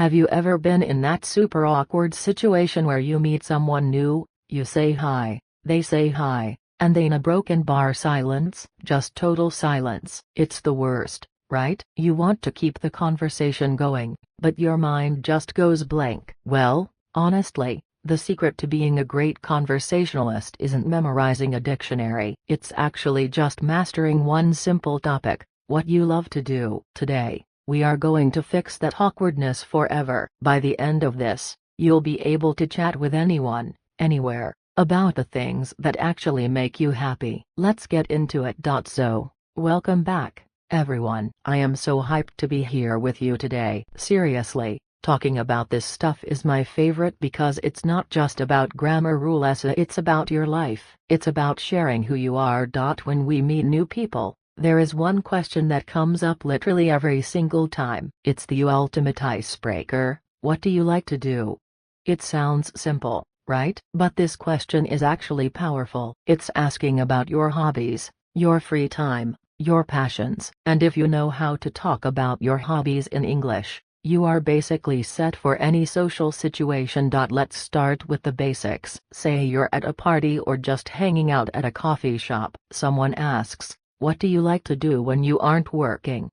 Have you ever been in that super awkward situation where you meet someone new, you say hi, they say hi, and then a broken bar silence, just total silence? It's the worst, right? You want to keep the conversation going, but your mind just goes blank. Well, honestly, the secret to being a great conversationalist isn't memorizing a dictionary. It's actually just mastering one simple topic: what you love to do. Today, we are going to fix that awkwardness forever. By the end of this, you'll be able to chat with anyone, anywhere, about the things that actually make you happy. Let's get into it. So, welcome back, everyone. I am so hyped to be here with you today. Seriously, talking about this stuff is my favorite because it's not just about grammar rules, it's about your life. It's about sharing who you are. When we meet new people, there is one question that comes up literally every single time. It's the ultimate icebreaker: what do you like to do? It sounds simple, right? But this question is actually powerful. It's asking about your hobbies, your free time, your passions. And if you know how to talk about your hobbies in English, you are basically set for any social situation. Let's start with the basics. Say you're at a party or just hanging out at a coffee shop. Someone asks, "What do you like to do when you aren't working?"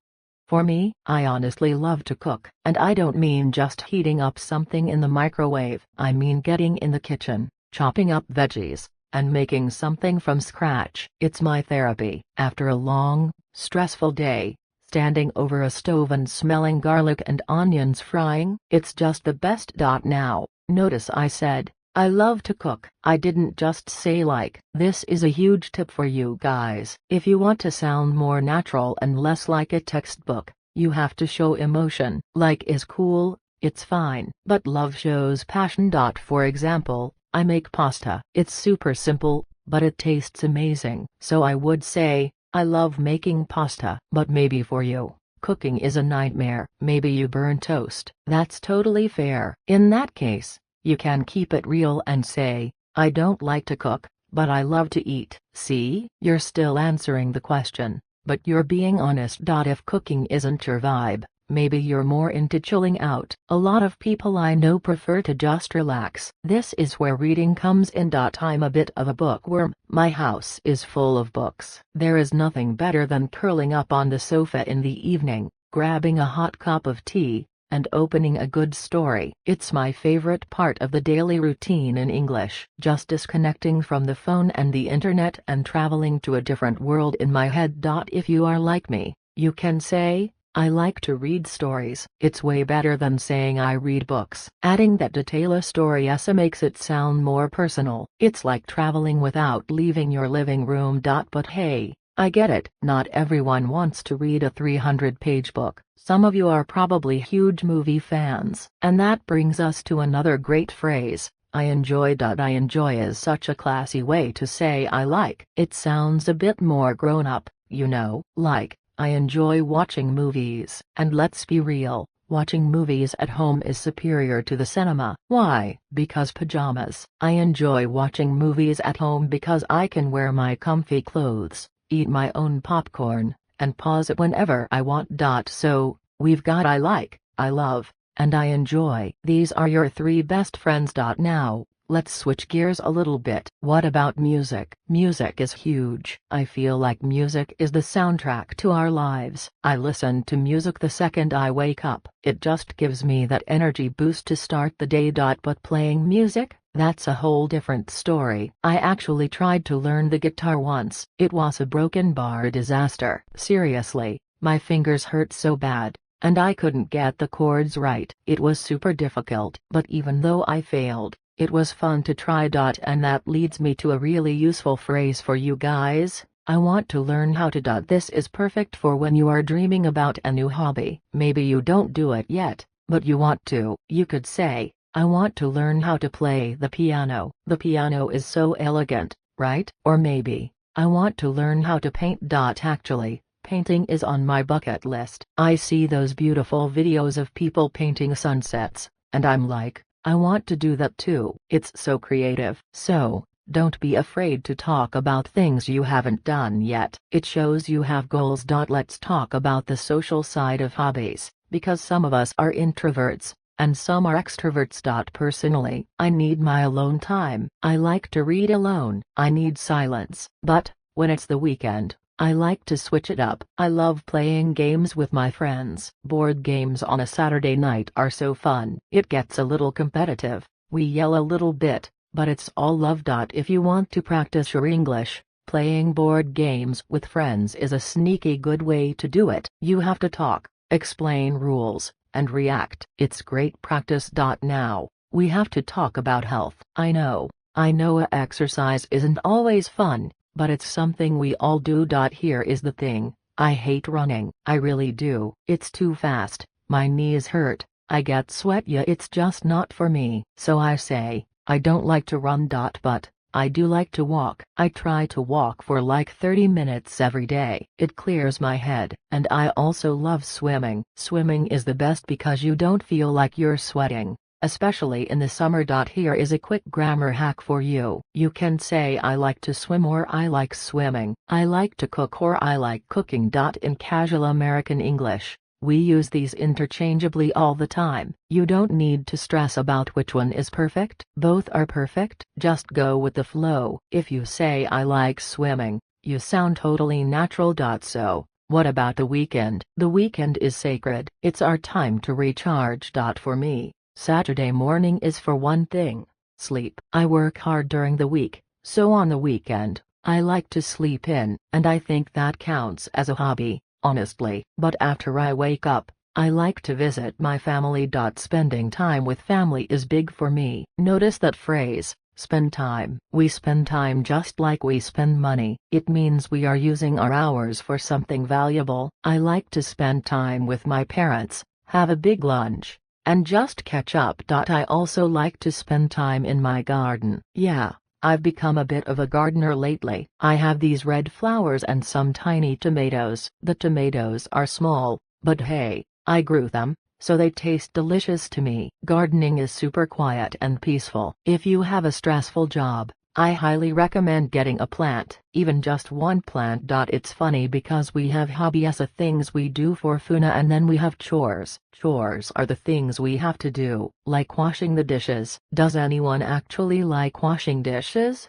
For me, I honestly love to cook, and I don't mean just heating up something in the microwave. I mean getting in the kitchen, chopping up veggies, and making something from scratch. It's my therapy. After a long, stressful day, standing over a stove and smelling garlic and onions frying, it's just the best. Now, notice I said, I love to cook. I didn't just say like. This is a huge tip for you guys. If you want to sound more natural and less like a textbook, you have to show emotion. Like is cool, it's fine, but love shows passion. For example, I make pasta. It's super simple, but it tastes amazing. So I would say, I love making pasta. But maybe for you, cooking is a nightmare. Maybe you burn toast. That's totally fair. In that case, you can keep it real and say, I don't like to cook, but I love to eat. See, you're still answering the question, but you're being honest. If cooking isn't your vibe, maybe you're more into chilling out. A lot of people I know prefer to just relax. This is where reading comes in. I'm a bit of a bookworm. My house is full of books. There is nothing better than curling up on the sofa in the evening, grabbing a hot cup of tea, and opening a good story. It's my favorite part of the daily routine in English. Just disconnecting from the phone and the internet and traveling to a different world in my head. If you are like me, you can say, I like to read stories. It's way better than saying I read books. Adding that detail a story makes it sound more personal. It's like traveling without leaving your living room. But hey, I get it. Not everyone wants to read a 300-page book. Some of you are probably huge movie fans. And that brings us to another great phrase, I enjoy. I enjoy is such a classy way to say I like. It sounds a bit more grown up, you know, like, I enjoy watching movies. And let's be real, watching movies at home is superior to the cinema. Why? Because pajamas. I enjoy watching movies at home because I can wear my comfy clothes, eat my own popcorn, and pause it whenever I want. So, we've got I like, I love, and I enjoy. These are your three best friends. Now, let's switch gears a little bit. What about music? Music is huge. I feel like music is the soundtrack to our lives. I listen to music the second I wake up. It just gives me that energy boost to start the day. But playing music? That's a whole different story. I actually tried to learn the guitar once. It was a broken bar disaster. Seriously, my fingers hurt so bad, and I couldn't get the chords right. It was super difficult. But even though I failed, it was fun to try. And that leads me to a really useful phrase for you guys. I want to learn how to. This is perfect for when you are dreaming about a new hobby. Maybe you don't do it yet, but you want to. You could say, I want to learn how to play the piano. The piano is so elegant, right? Or maybe, I want to learn how to paint. Actually, painting is on my bucket list. I see those beautiful videos of people painting sunsets, and I'm like, I want to do that too. It's so creative. So, don't be afraid to talk about things you haven't done yet. It shows you have goals. Let's talk about the social side of hobbies, because some of us are introverts, and some are extroverts. Personally, I need my alone time. I like to read alone. I need silence. But, when it's the weekend, I like to switch it up. I love playing games with my friends. Board games on a Saturday night are so fun. It gets a little competitive. We yell a little bit, but it's all love. If you want to practice your English, playing board games with friends is a sneaky good way to do it. You have to talk, explain rules, and react. It's great practice. Now, we have to talk about health. I know exercise isn't always fun, but it's something we all do. Here is the thing, I hate running. I really do. It's too fast, my knees hurt, I get sweaty. It's just not for me. So I say, I don't like to run. But I do like to walk. I try to walk for like 30 minutes every day. It clears my head. And I also love swimming. Swimming is the best because you don't feel like you're sweating, especially in the summer. Here is a quick grammar hack for you. You can say I like to swim or I like swimming. I like to cook or I like cooking. In casual American English, we use these interchangeably all the time. You don't need to stress about which one is perfect. Both are perfect. Just go with the flow. If you say I like swimming, you sound totally natural. So, what about the weekend? The weekend is sacred. It's our time to recharge. For me, Saturday morning is for one thing: sleep. I work hard during the week, so on the weekend, I like to sleep in, and I think that counts as a hobby, honestly. But after I wake up, I like to visit my family. Spending time with family is big for me. Notice that phrase, spend time. We spend time just like we spend money. It means we are using our hours for something valuable. I like to spend time with my parents, have a big lunch, and just catch up. I also like to spend time in my garden. Yeah, I've become a bit of a gardener lately. I have these red flowers and some tiny tomatoes. The tomatoes are small, but hey, I grew them, so they taste delicious to me. Gardening is super quiet and peaceful. If you have a stressful job, I highly recommend getting a plant, even just one plant. It's funny because we have hobbies, things we do for fun, and then we have chores. Chores are the things we have to do, like washing the dishes. Does anyone actually like washing dishes?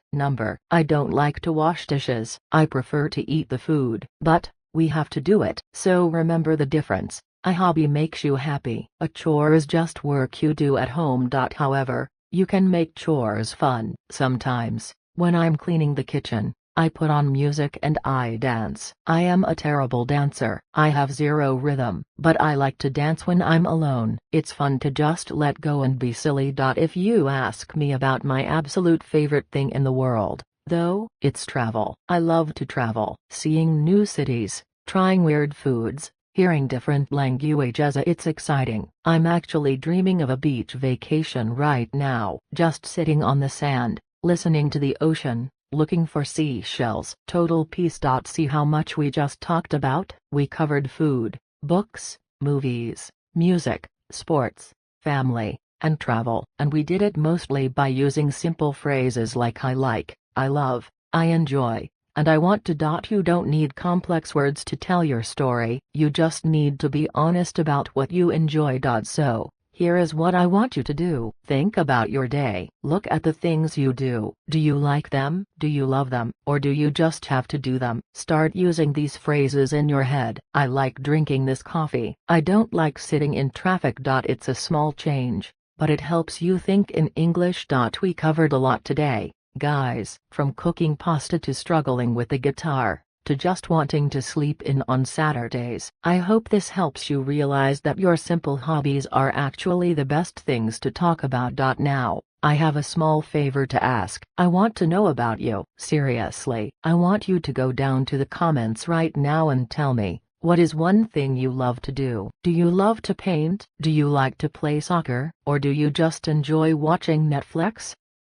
I don't like to wash dishes. I prefer to eat the food. But we have to do it. So remember the difference. A hobby makes you happy. A chore is just work you do at home. However, you can make chores fun. Sometimes, when I'm cleaning the kitchen, I put on music and I dance. I am a terrible dancer. I have zero rhythm, but I like to dance when I'm alone. It's fun to just let go and be silly. If you ask me about my absolute favorite thing in the world, though, it's travel. I love to travel, seeing new cities, trying weird foods, hearing different languages. It's exciting. I'm actually dreaming of a beach vacation right now. Just sitting on the sand, listening to the ocean, looking for seashells. Total peace. See how much we just talked about? We covered food, books, movies, music, sports, family, and travel. And we did it mostly by using simple phrases like I like, I love, I enjoy, and I want to. You don't need complex words to tell your story. You just need to be honest about what you enjoy. So, here is what I want you to do. Think about your day. Look at the things you do. Do you like them? Do you love them? Or do you just have to do them? Start using these phrases in your head. I like drinking this coffee. I don't like sitting in traffic. It's a small change, but it helps you think in English. We covered a lot today, guys. From cooking pasta to struggling with the guitar, to just wanting to sleep in on Saturdays. I hope this helps you realize that your simple hobbies are actually the best things to talk about. Now, I have a small favor to ask. I want to know about you. Seriously, I want you to go down to the comments right now and tell me, what is one thing you love to do? Do you love to paint? Do you like to play soccer? Or do you just enjoy watching Netflix?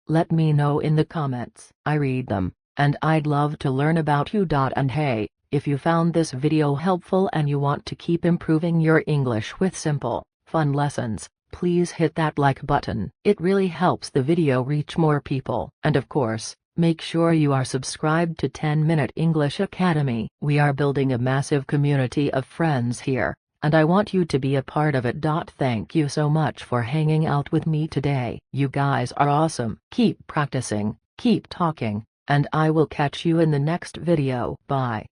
Let me know in the comments. I read them, and I'd love to learn about you. And hey, if you found this video helpful and you want to keep improving your English with simple, fun lessons, please hit that like button. It really helps the video reach more people. And of course, make sure you are subscribed to 10 Minute English Academy. We are building a massive community of friends here, and I want you to be a part of it. Thank you so much for hanging out with me today. You guys are awesome. Keep practicing, keep talking, and I will catch you in the next video. Bye.